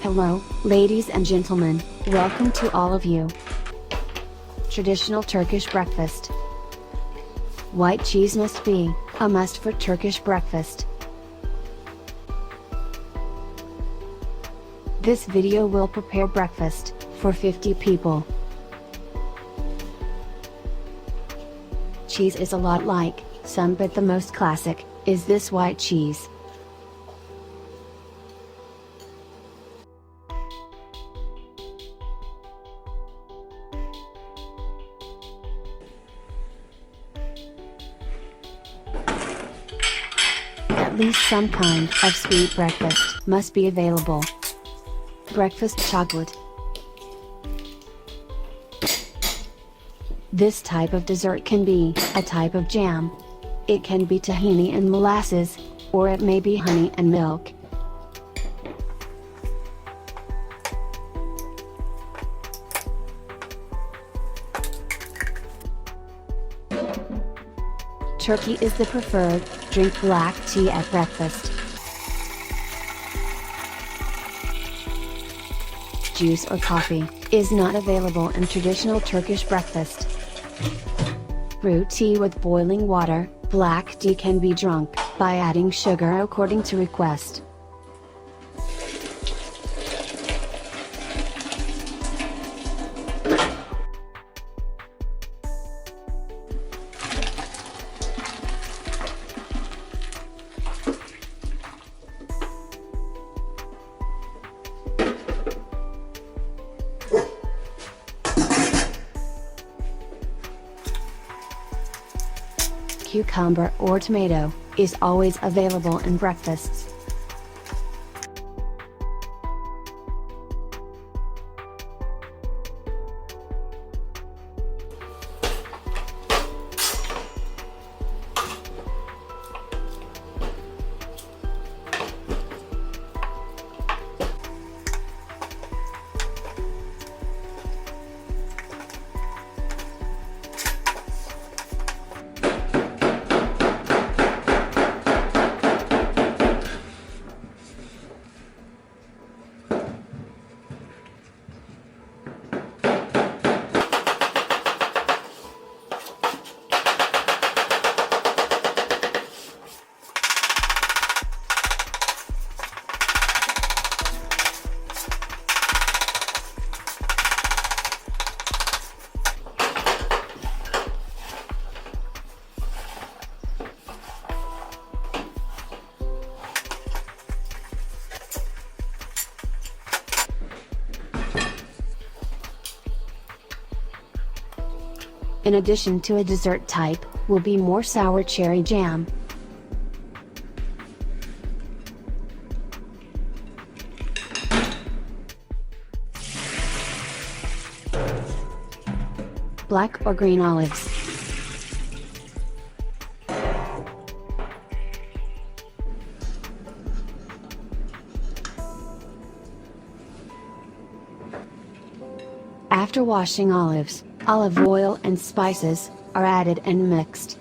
Hello, ladies and gentlemen, welcome to all of you. Traditional Turkish breakfast. White cheese must be a must for Turkish breakfast. This video will prepare breakfast for 50 people. Cheese is a lot like some, but the most classic is this white cheese. At least some kind of sweet breakfast must be available. Breakfast chocolate. This type of dessert can be a type of jam. It can be tahini and molasses, or it may be honey and milk. Turkey is the preferred drink black tea at breakfast. Juice or coffee is not available in traditional Turkish breakfast. Brew tea with boiling water. Black tea can be drunk by adding sugar according to request. Cucumber or tomato is always available in breakfasts. In addition to a dessert type, will be more sour cherry jam. Black or green olives. After washing olives, olive oil and spices are added and mixed.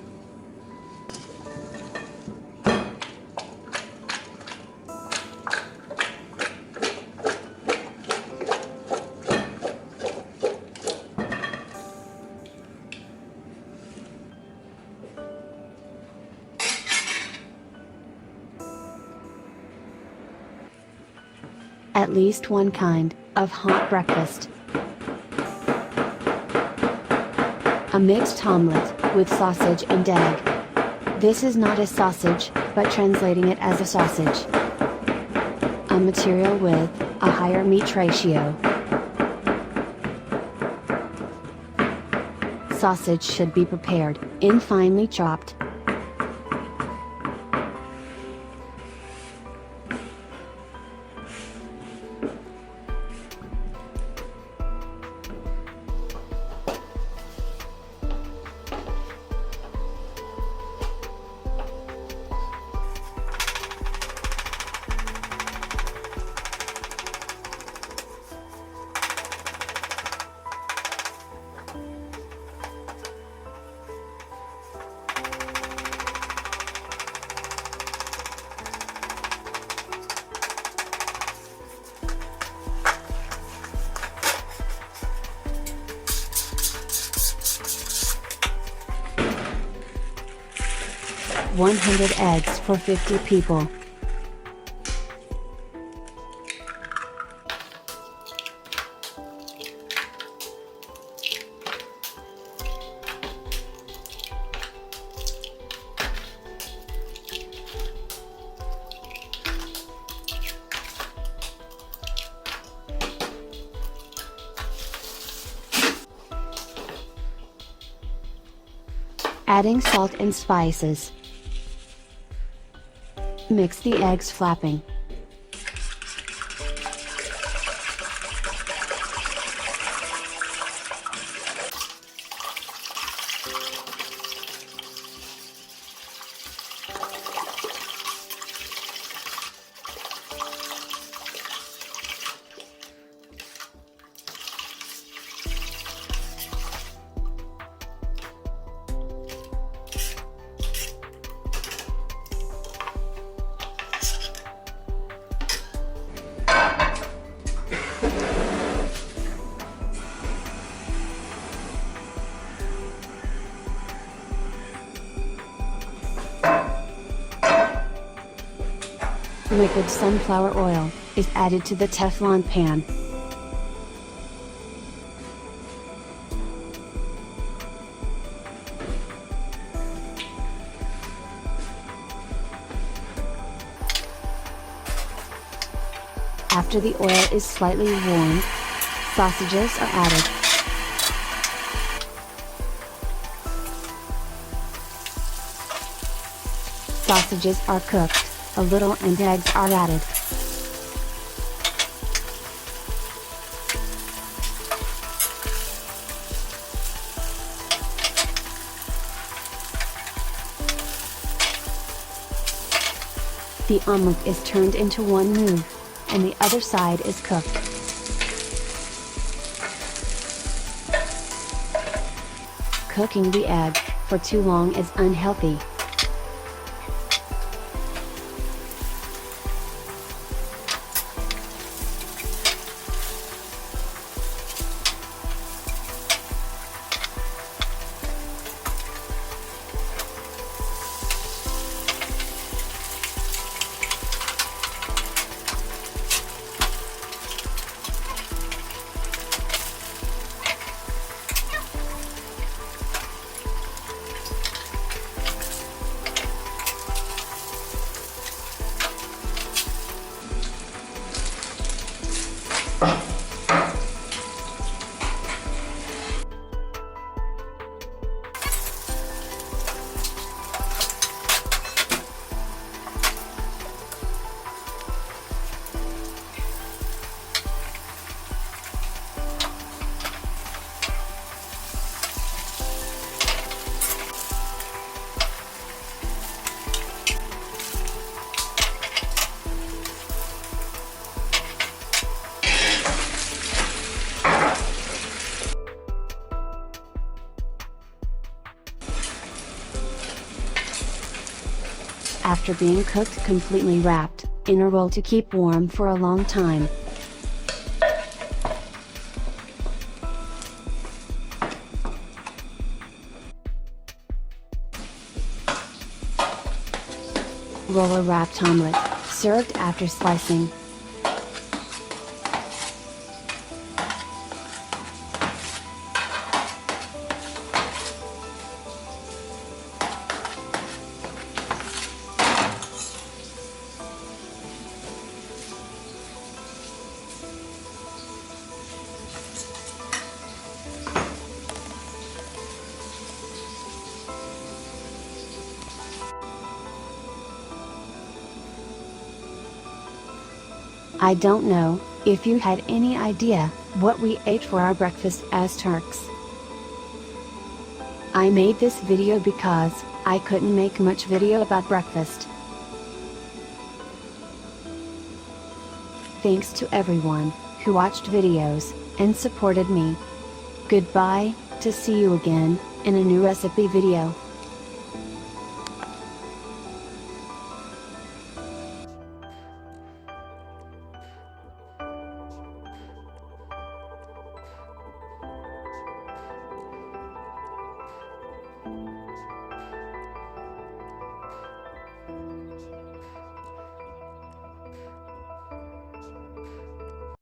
At least one kind of hot breakfast. A mixed omelette with sausage and egg. This is not a sausage, but translating it as a sausage. A material with a higher meat ratio. Sausage should be prepared in finely chopped. 100 eggs for 50 people. Adding salt and spices. Mix the eggs flapping. Liquid sunflower oil is added to the Teflon pan. After the oil is slightly warmed, sausages are added. Sausages are cooked a little and eggs are added. The omelette is turned into one move, and the other side is cooked. Cooking the egg for too long is unhealthy. After being cooked completely, wrapped in a roll to keep warm for a long time. Roller wrapped omelette, served after slicing. I don't know if you had any idea what we ate for our breakfast as Turks. I made this video because I couldn't make much video about breakfast. Thanks to everyone who watched videos and supported me. Goodbye, to see you again in a new recipe video.